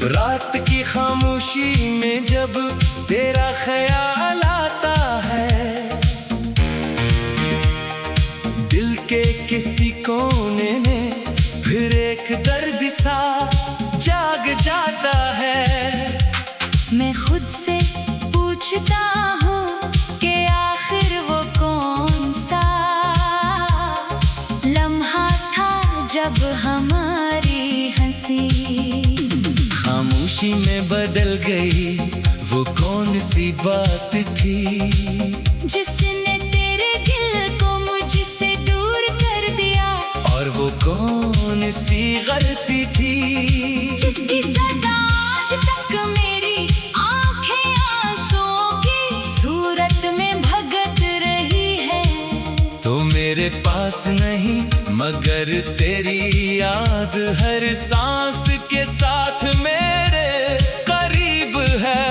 रात की खामोशी में जब तेरा ख्याल आता है, दिल के किसी कोने में फिर एक दर्द सा जाग जाता है। मैं खुद से पूछता हूँ कि आखिर वो कौन सा लम्हा था जब हमारी हंसी खामोशी में बदल गई। वो कौन सी बात थी जिसने तेरे दिल को मुझसे दूर कर दिया? और वो कौन सी गलती थी जिसकी सजा आज तक मेरी आंखें आंसुओं की सूरत में भगत रही है? तो मेरे पास नहीं मगर तेरी याद हर सांस के साथ मेरे करीब है।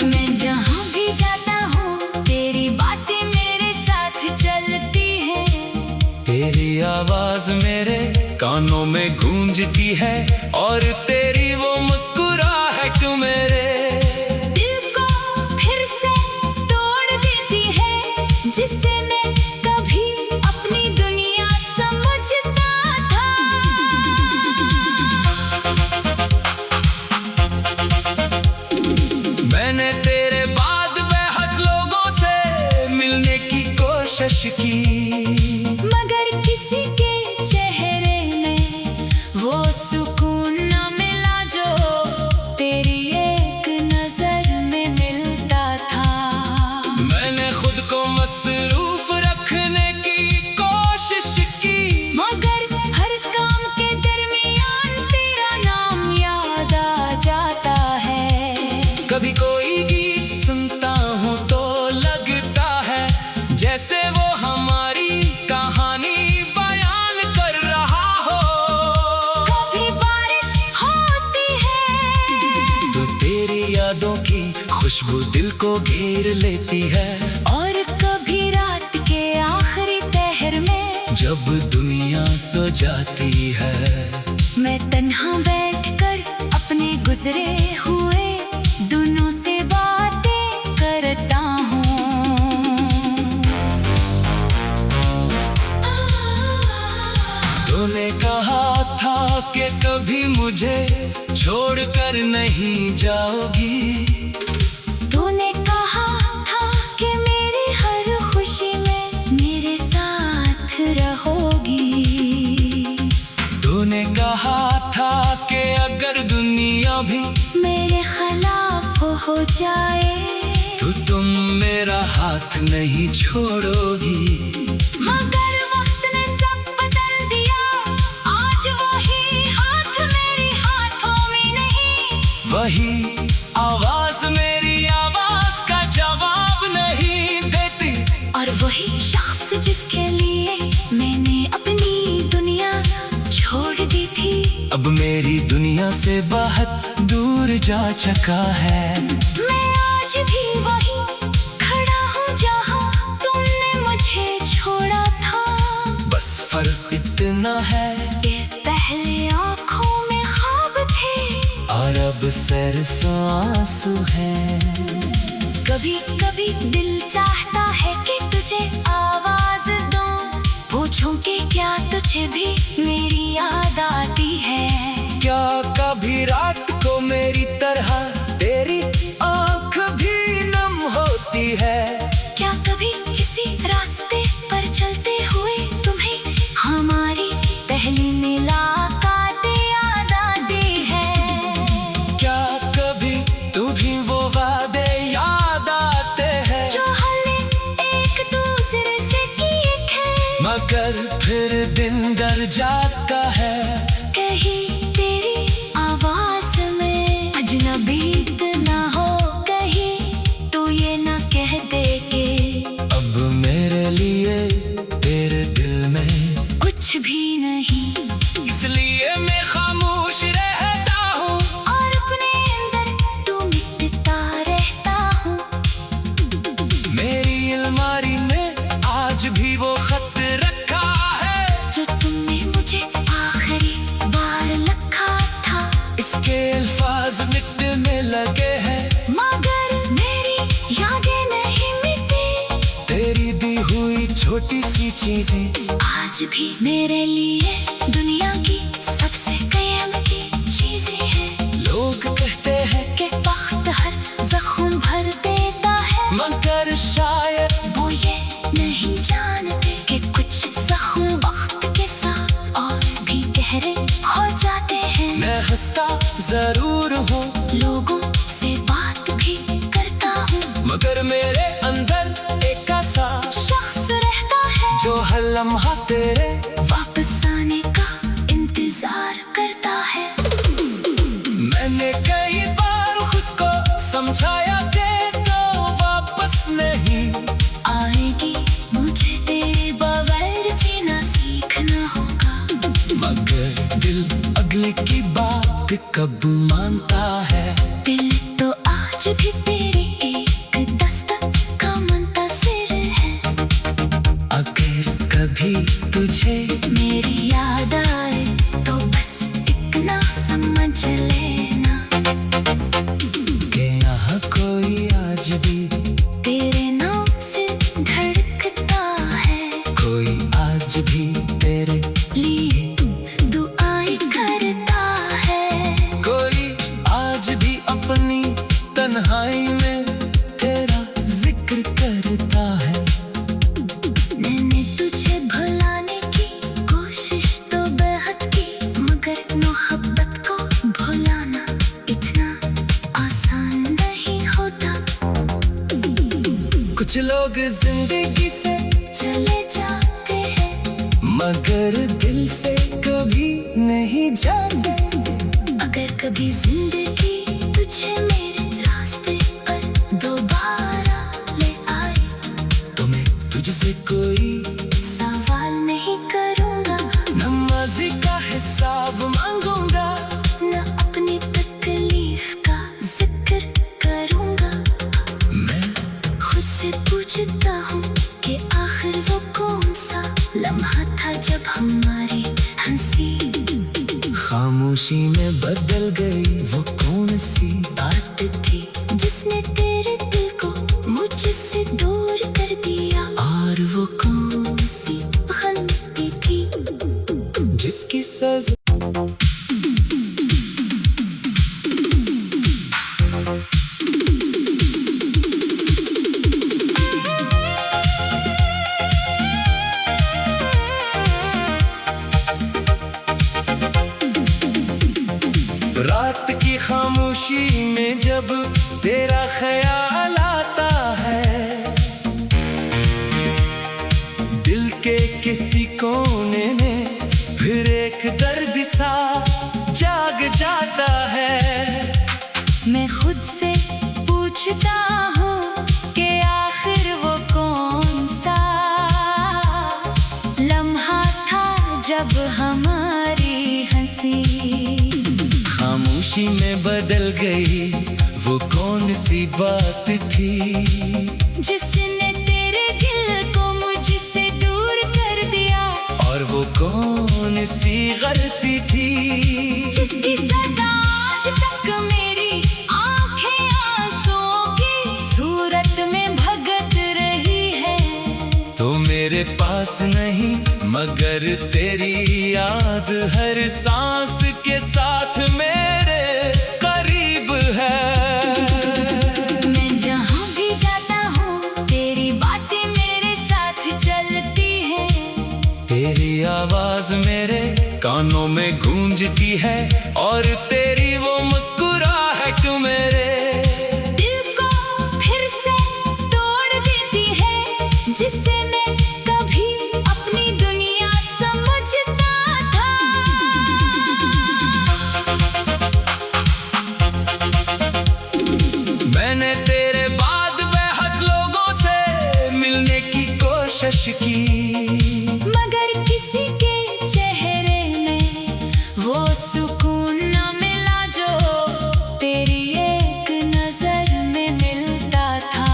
मैं जहाँ भी जाता हूँ तेरी बातें मेरे साथ चलती है। तेरी आवाज मेरे कानों में गूंजती है और तेरी वो मुस्कुराहट मेरे दिल को फिर से तोड़ देती है, जिससे मैं कभी अपनी दुनिया समझता था। मैंने तेरे बाद बेहद लोगों से मिलने की कोशिश की, मगर किसी के चेहरे में वो सुकून न मिला जो तेरी एक नजर में मिलता था। मैंने खुद को मसरूफ रखने की कोशिश की, मगर हर काम के दरमियान तेरा नाम याद आ जाता है। कभी कोई गीत सुनता हूँ तो लगता है जैसे वो हमारी कहानी बयान कर रहा हो। कभी बारिश होती है तो तेरी यादों की खुशबू दिल को घेर लेती है, और कभी रात के आखिरी पहर में जब दुनिया सो जाती है। मैं तन्हा बैठकर अपने गुजरे हुए दिनों से बातें करता हूँ। तूने कहा था कि कभी मुझे छोड़कर नहीं जाओगी। तूने कहा था कि मेरी हर खुशी में मेरे साथ रहोगी। तूने कहा था कि अगर दुनिया भी मेरे खिलाफ हो जाए तो तुम मेरा हाथ नहीं छोड़ोगी। मगर वक्त ने सब बदल दिया, आज वही हाथ मेरे हाथों में नहीं। वही आवाज मेरी आवाज का जवाब नहीं देती, और वही शख्स जिसके लिए मैंने अपनी दुनिया छोड़ दी थी, अब मेरी दुनिया से बहुत दूर जा चुका है। मैं आज भी वही खड़ा हूँ जहाँ तुमने मुझे छोड़ा था। बस फर्क इतना है कि पहले आँखों में ख्वाब थे और अब सिर्फ आंसू हैं। कभी कभी दिल चाहता है कि तुझे आवाज दूं, पूछूं कि क्या तुझे भी मेरी याद आती है? क्या कभी रात को मेरी तरह तेरी आँख भी नम होती है? क्या कभी किसी रास्ते पर चलते हुए तुम्हें हमारी पहली मुलाकात याद आती है? क्या कभी तू भी वो वादे याद आते हैं जो हमने एक दूसरे से किए थे? मगर फिर दिन दर जाता छोटी सी चीजें आज भी मेरे लिए दुनिया की सबसे कीमती चीजें हैं। लोग कहते हैं कि वक्त हर जख्म भर देता है, मगर शायद वो ये नहीं जानते कि कुछ जख्म वक्त के साथ और भी गहरे हो जाते हैं। मैं हंसता जरूर हूँ, लोगों से बात भी करता हूँ, मगर मेरे अंदर एक ऐसा शख्स रहता है जो हर लम्हा तेरे वापस आने का इंतजार करता है। मैंने कई बार खुद को समझाया कि तो वापस नहीं आएगी, मुझे तेरे बगैर जीना सीखना होगा। मगर दिल अगले की बात कब मानता है। दिल तो आज भी तेरी एक दस्तक का मुंतज़िर है। अगर कभी तुझे मेरी याद आए तो बस इतना समझ लेना कि यहाँ कोई आज भी तेरे नाम से धड़कता है, कोई आज भी तेरे लिए दुआएं करता है। कोई आज भी अपनी तन्हाई में तेरा जिक्र करता है। मैंने तुझे भुलाने की कोशिश तो बेहद की, मगर मोहब्बत को भुलाना इतना आसान नहीं होता। कुछ लोग जिंदगी से चले जाते हैं, मगर दिल से कभी नहीं जाते। अगर कभी जिंदगी तुझे मेरे रास्ते पर दोबारा ले आए तो मैं तुझसे कोई सवाल नहीं करूँगा, नमाजी का हिसाब मांगूंगा। न अपनी तकलीफ का जिक्र करूँगा। मैं खुद से पूछता हूँ कि आखिर वो कौन सा लम्हा था जब हमारी हंसी खामोशी में बदल गई। वो कौन सी बात थी जिसने तेरे दिल को मुझसे दूर कर दिया, और वो कौन सी गलती थी जिसकी सजा रात की खामोशी में जब तेरा ख्याल आता है, दिल के किसी कोने में फिर एक दर्द सा जाग जाता है। मैं खुद से पूछता हूँ कि आखिर वो कौन सा लम्हा था जब हमारी हंसी खामोशी में बदल गई। वो कौन सी बात थी जिसने तेरे दिल को मुझसे दूर कर दिया, और वो कौन सी गलती थी जिसकी सजा आज तक मेरी आंखें आंसुओं की सूरत में भगत रही है। तो मेरे पास नहीं, मगर तेरी याद हर सांस के साथ मेरे करीब है। मैं जहाँ भी जाता हूँ तेरी बातें मेरे साथ चलती हैं। तेरी आवाज मेरे कानों में गूंजती है, और तेरी वो मुस्कुराहट मेरे दिल को फिर से तोड़ देती है, जिससे मैं कभी अपनी दुनिया समझता था। मैंने तेरे बाद बेहद लोगों से मिलने की कोशिश की, मगर किसी के चेहरे में वो सुकून न मिला जो तेरी एक नजर में मिलता था।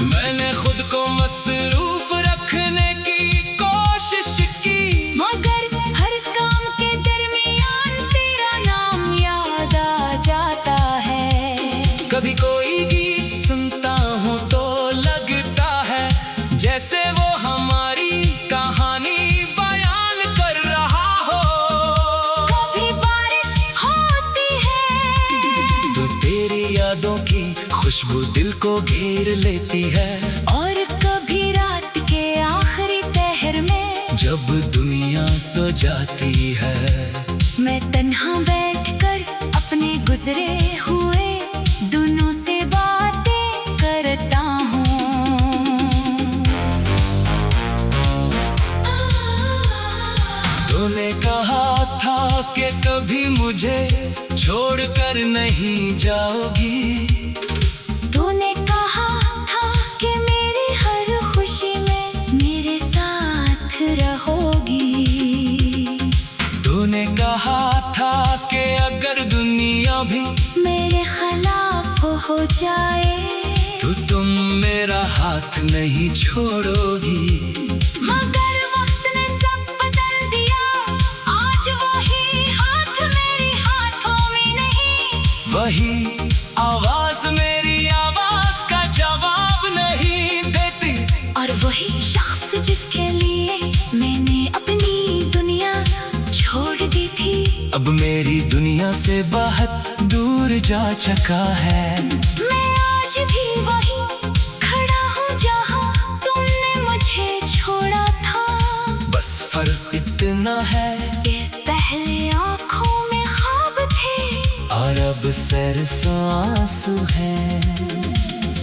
मैंने खुद को मसरूफ रखने की कोशिश की, मगर हर काम के दरमियान तेरा नाम याद आ जाता है। कभी कोई गीत सुनता हूँ तो लगता है जैसे वो हमारी खुशबू दिल को घेर लेती है। और कभी रात के आखिरी पहर में जब दुनिया सो जाती है, मैं तन्हा बैठकर अपने गुजरे हुए दिनों से बातें करता हूँ। तूने कहा था कि कभी मुझे छोड़कर नहीं जाओगी। तूने कहा था कि मेरी हर खुशी में मेरे साथ रहोगी। तूने कहा था कि अगर दुनिया भी मेरे खिलाफ हो जाए तो तुम मेरा हाथ नहीं छोड़ोगी। मगर वक्त ने सब बदल दिया, आज वही हाथ मेरे हाथों में नहीं। वही आवाज मेरी आवाज का जवाब नहीं देती। और वही शख्स जिसके लिए मैंने अपनी दुनिया छोड़ दी थी, अब मेरी दुनिया से बहुत दूर जा चुका है। मैं आज भी वही खड़ा हूँ जहाँ तुमने मुझे छोड़ा था। बस फर्क इतना है ये पहले आँखों में ख्वाब थे और अब सिर्फ आंसू है।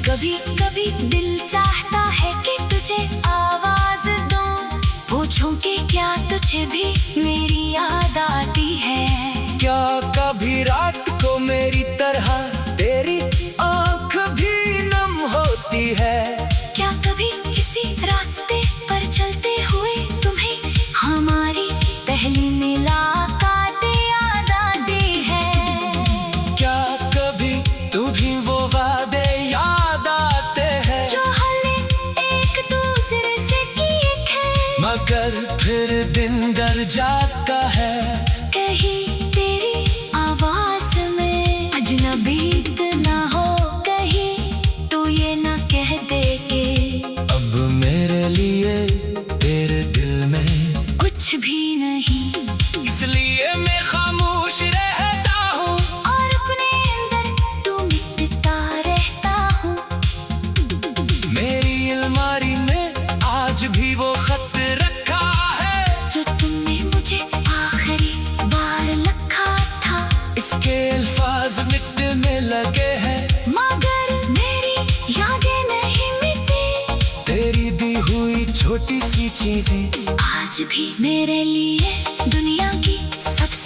कभी कभी दिल चाहता है कि तुझे आवाज दूं, पूछूं कि क्या तुझे भी मेरी याद आती है। क्या कभी रात को मेरी तरह तेरी आँख भी नम होती है? क्या कभी किसी रास्ते पर चलते हुए तुम्हें हमारी पहली मुलाकात याद आती है? क्या कभी तू भी वो वादे याद आते हैं जो हमने एक दूसरे से किए थे? मगर फिर दिन डर जाता है। कहीं तेरी आवाज में अजनबी ना हो, कहीं तू ये ना कह दे कि अब मेरे लिए तेरे दिल में कुछ भी नहीं। इसलिए मैं खामोश रहता हूँ और अपने अंदर तू मिटता रहता हूँ। मेरी अलमारी में आज भी वो खत रखा है जो तुमने मुझे आखिरी बार लिखा था। इसके अल्फाज मिटने लगे हैं मगर मेरी यादें नहीं मिटी। तेरी दी हुई छोटी सी चीजें आज भी मेरे लिए दुनिया की सबसे